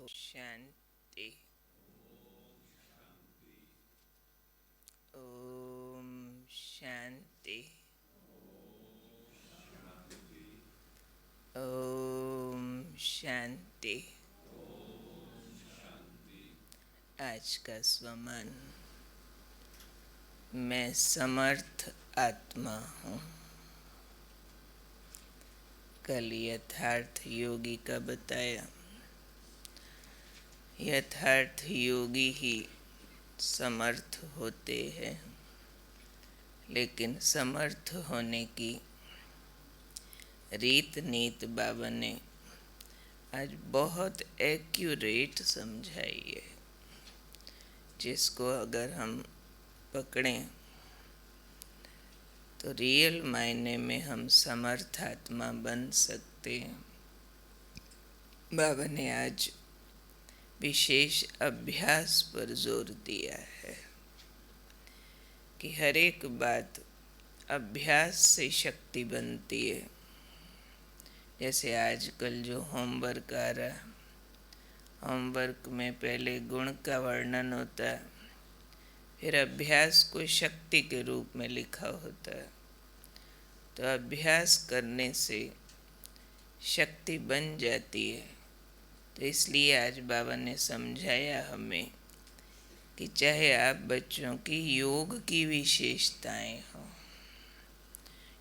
शांति। ओम शांति। ओम शांति। आज का स्वमन, मैं समर्थ आत्मा हूँ। कल यथार्थ योगी का बताया। यथार्थ योगी ही समर्थ होते हैं, लेकिन समर्थ होने की रीत नीत बाबा ने आज बहुत एक्यूरेट समझाई है, जिसको अगर हम पकड़ें तो रियल मायने में हम समर्थ आत्मा बन सकते हैं। बाबा ने आज विशेष अभ्यास पर जोर दिया है कि हर एक बात अभ्यास से शक्ति बनती है। जैसे आजकल जो होमवर्क आ रहा है, होमवर्क में पहले गुण का वर्णन होता है, फिर अभ्यास को शक्ति के रूप में लिखा होता है। तो अभ्यास करने से शक्ति बन जाती है। तो इसलिए आज बाबा ने समझाया हमें कि चाहे आप बच्चों की योग की विशेषताएं हों,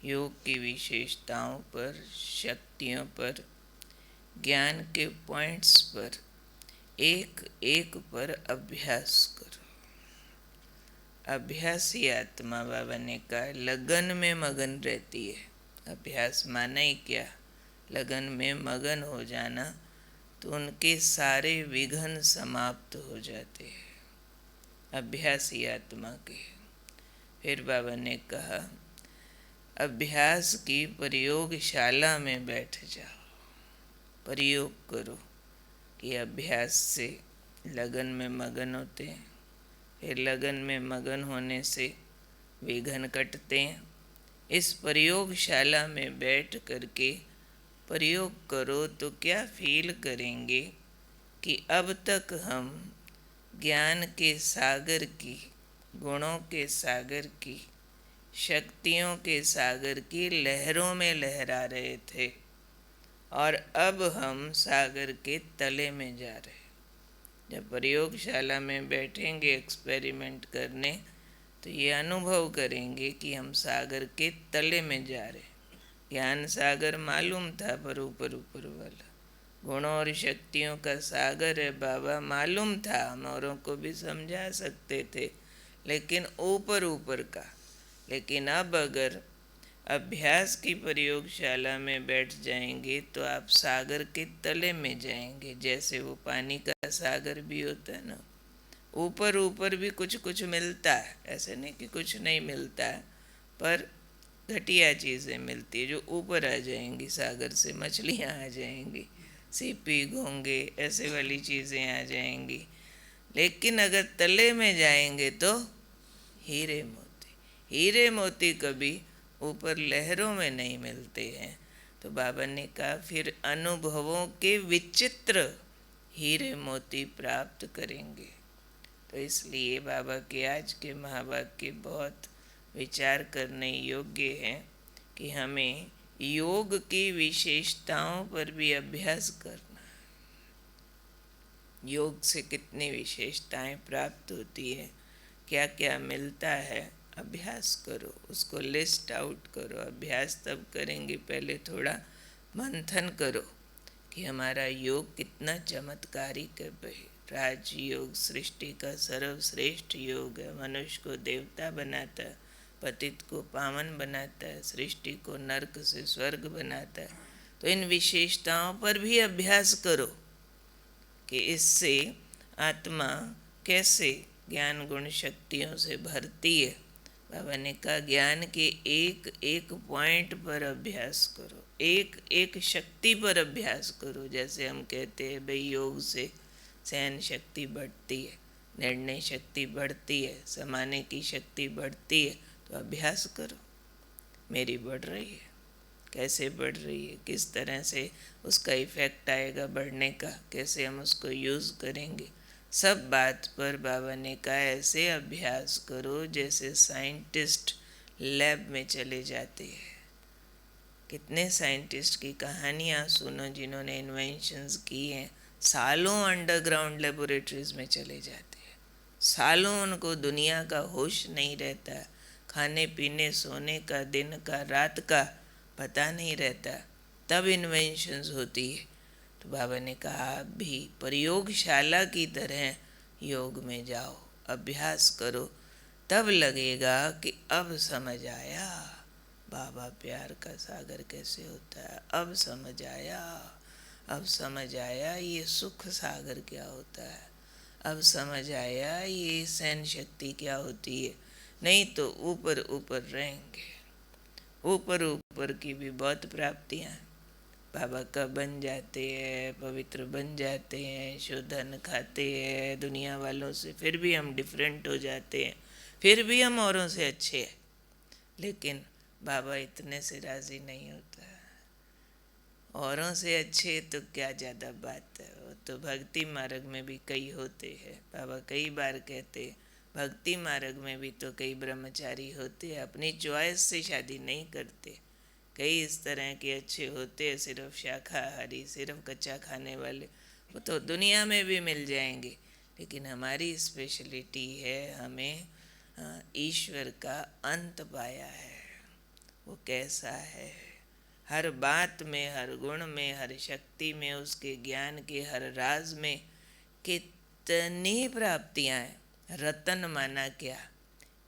योग की विशेषताओं पर, शक्तियों पर, ज्ञान के पॉइंट्स पर एक एक पर अभ्यास करो। अभ्यासी आत्मा, बाबा ने कहा, लगन में मगन रहती है। अभ्यास माना ही क्या? लगन में मगन हो जाना। तो उनके सारे विघ्न समाप्त हो जाते हैं अभ्यासी आत्मा के। फिर बाबा ने कहा, अभ्यास की प्रयोगशाला में बैठ जाओ, प्रयोग करो। कि अभ्यास से लगन में मगन होते हैं, फिर लगन में मगन होने से विघ्न कटते हैं। इस प्रयोगशाला में बैठ करके प्रयोग करो तो क्या फील करेंगे कि अब तक हम ज्ञान के सागर की, गुणों के सागर की, शक्तियों के सागर की लहरों में लहरा रहे थे, और अब हम सागर के तले में जा रहे। जब प्रयोगशाला में बैठेंगे एक्सपेरिमेंट करने, तो ये अनुभव करेंगे कि हम सागर के तले में जा रहे। ज्ञान सागर मालूम था, पर ऊपर ऊपर वाला गुणों और शक्तियों का सागर है बाबा मालूम था, हम औरों को भी समझा सकते थे, लेकिन ऊपर ऊपर का। लेकिन अब अगर अभ्यास की प्रयोगशाला में बैठ जाएंगे तो आप सागर के तले में जाएंगे। जैसे वो पानी का सागर भी होता है ना, ऊपर ऊपर भी कुछ कुछ मिलता है, ऐसे नहीं कि कुछ नहीं मिलता है, पर घटिया चीज़ें मिलती है जो ऊपर आ जाएंगी। सागर से मछलियाँ आ जाएंगी, सीपी, घोंगे, ऐसे वाली चीज़ें आ जाएंगी। लेकिन अगर तले में जाएंगे तो हीरे मोती। हीरे मोती कभी ऊपर लहरों में नहीं मिलते हैं। तो बाबा ने कहा, फिर अनुभवों के विचित्र हीरे मोती प्राप्त करेंगे। तो इसलिए बाबा के आज के महावाक्य बहुत विचार करने योग्य हैं कि हमें योग की विशेषताओं पर भी अभ्यास करना। योग से कितनी विशेषताएं प्राप्त होती है, क्या क्या मिलता है, अभ्यास करो, उसको लिस्ट आउट करो। अभ्यास तब करेंगे, पहले थोड़ा मंथन करो कि हमारा योग कितना चमत्कारिक है भाई। राजयोग सृष्टि का सर्वश्रेष्ठ योग है। मनुष्य को देवता बनाता है, पतित को पावन बनाता है, सृष्टि को नरक से स्वर्ग बनाता है। तो इन विशेषताओं पर भी अभ्यास करो कि इससे आत्मा कैसे ज्ञान गुण शक्तियों से भरती है। बाबा ने कहा, ज्ञान के एक एक पॉइंट पर अभ्यास करो, एक एक शक्ति पर अभ्यास करो। जैसे हम कहते हैं भाई, योग से सहन शक्ति बढ़ती है, निर्णय शक्ति बढ़ती है, समाने की शक्ति बढ़ती है। तो अभ्यास करो, मेरी बढ़ रही है, कैसे बढ़ रही है, किस तरह से उसका इफ़ेक्ट आएगा बढ़ने का, कैसे हम उसको यूज़ करेंगे, सब बात पर बाबा ने कहा ऐसे अभ्यास करो जैसे साइंटिस्ट लैब में चले जाते हैं। कितने साइंटिस्ट की कहानियाँ सुनो जिन्होंने इन्वेंशंस की हैं, सालों अंडरग्राउंड लेबोरेटरीज में चले जाते हैं, सालों उनको दुनिया का होश नहीं रहता, खाने पीने सोने का दिन का रात का पता नहीं रहता, तब इन्वेंशंस होती है। तो बाबा ने कहा आप भी प्रयोगशाला की तरह योग में जाओ, अभ्यास करो, तब लगेगा कि अब समझ आया बाबा प्यार का सागर कैसे होता है, अब समझ आया, अब समझ आया ये सुख सागर क्या होता है, अब समझ आया ये सहन शक्ति क्या होती है। नहीं तो ऊपर ऊपर रहेंगे, ऊपर ऊपर की भी बहुत प्राप्तियाँ बाबा का बन जाते हैं, पवित्र बन जाते हैं, शोधन खाते हैं दुनिया वालों से, फिर भी हम डिफरेंट हो जाते हैं, फिर भी हम औरों से अच्छे हैं, लेकिन बाबा इतने से राज़ी नहीं होता। औरों से अच्छे तो क्या ज़्यादा बात है, वो तो भक्ति मार्ग में भी कई होते हैं। बाबा कई बार कहते भक्ति मार्ग में भी तो कई ब्रह्मचारी होते हैं, अपनी चॉइस से शादी नहीं करते, कई इस तरह के अच्छे होते हैं, सिर्फ शाकाहारी, सिर्फ कच्चा खाने वाले, वो तो दुनिया में भी मिल जाएंगे। लेकिन हमारी स्पेशलिटी है हमें ईश्वर का अंत पाया है, वो कैसा है, हर बात में, हर गुण में, हर शक्ति में, उसके ज्ञान के हर राज में कितनी प्राप्तियाँ हैं। रतन माना क्या,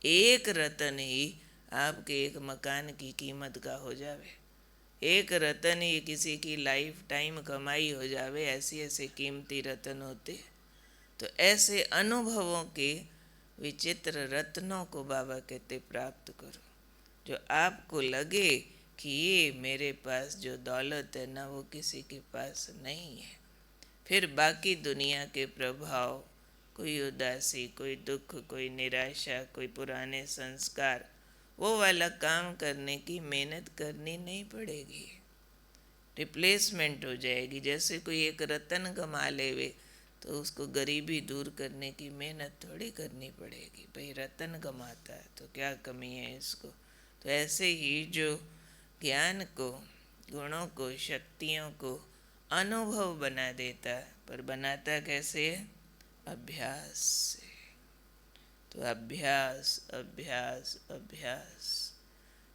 एक रतन ही आपके एक मकान की कीमत का हो जावे, एक रतन ही किसी की लाइफ टाइम कमाई हो जावे, ऐसी ऐसे कीमती रतन होते। तो ऐसे अनुभवों के विचित्र रत्नों को बाबा कहते प्राप्त करो, जो आपको लगे कि ये मेरे पास जो दौलत है ना वो किसी के पास नहीं है। फिर बाकी दुनिया के प्रभाव, कोई उदासी, कोई दुख, कोई निराशा, कोई पुराने संस्कार, वो वाला काम करने की मेहनत करनी नहीं पड़ेगी, रिप्लेसमेंट हो जाएगी। जैसे कोई एक रतन कमा लेवे तो उसको गरीबी दूर करने की मेहनत थोड़ी करनी पड़ेगी, भाई रतन कमाता है तो क्या कमी है इसको। तो ऐसे ही जो ज्ञान को, गुणों को, शक्तियों को अनुभव बना देता है, पर बनाता कैसे है, अभ्यास से। तो अभ्यास अभ्यास अभ्यास,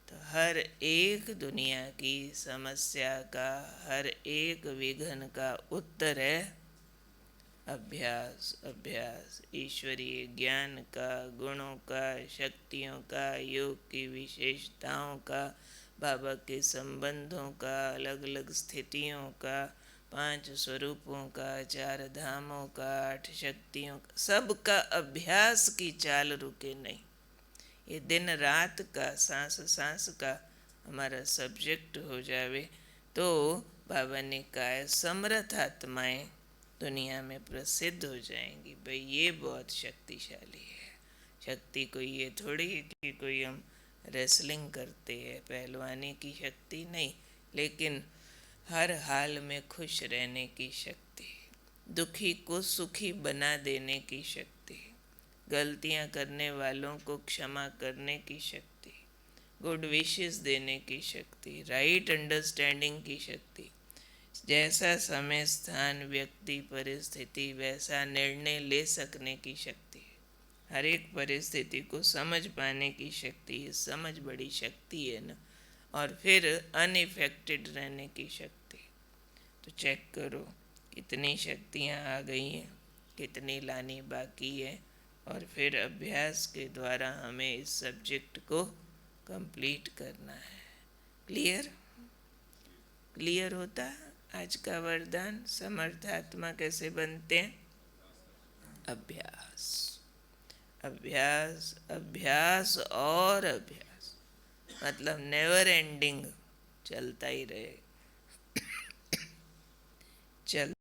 तो हर एक दुनिया की समस्या का, हर एक विघ्न का उत्तर है अभ्यास अभ्यास। ईश्वरीय ज्ञान का, गुणों का, शक्तियों का, योग की विशेषताओं का, बाबा के संबंधों का, अलग अलग स्थितियों का, 5 स्वरूपों का, 4 धामों का, 8 शक्तियों का, सब का अभ्यास की चाल रुके नहीं। ये दिन रात का, सांस सांस का हमारा सब्जेक्ट हो जावे तो बाबा ने कहा समर्थ आत्माएं दुनिया में प्रसिद्ध हो जाएंगी। भाई ये बहुत शक्तिशाली है। शक्ति कोई ये थोड़ी कि कोई हम रेसलिंग करते हैं, पहलवानी की शक्ति नहीं, लेकिन हर हाल में खुश रहने की शक्ति, दुखी को सुखी बना देने की शक्ति, गलतियां करने वालों को क्षमा करने की शक्ति, गुड विशेस देने की शक्ति, राइट अंडरस्टैंडिंग की शक्ति, जैसा समय स्थान व्यक्ति परिस्थिति वैसा निर्णय ले सकने की शक्ति, हर एक परिस्थिति को समझ पाने की शक्ति, समझ बड़ी शक्ति है ना। और फिर अनइफेक्टेड रहने की शक्ति। तो चेक करो कितनी शक्तियाँ आ गई हैं, कितनी लानी बाकी है, और फिर अभ्यास के द्वारा हमें इस सब्जेक्ट को कंप्लीट करना है। क्लियर क्लियर होता है आज का वरदान। समर्थ आत्मा कैसे बनते हैं, अभ्यास अभ्यास अभ्यास और अभ्यास, मतलब नेवर एंडिंग, चलता ही रहे, चल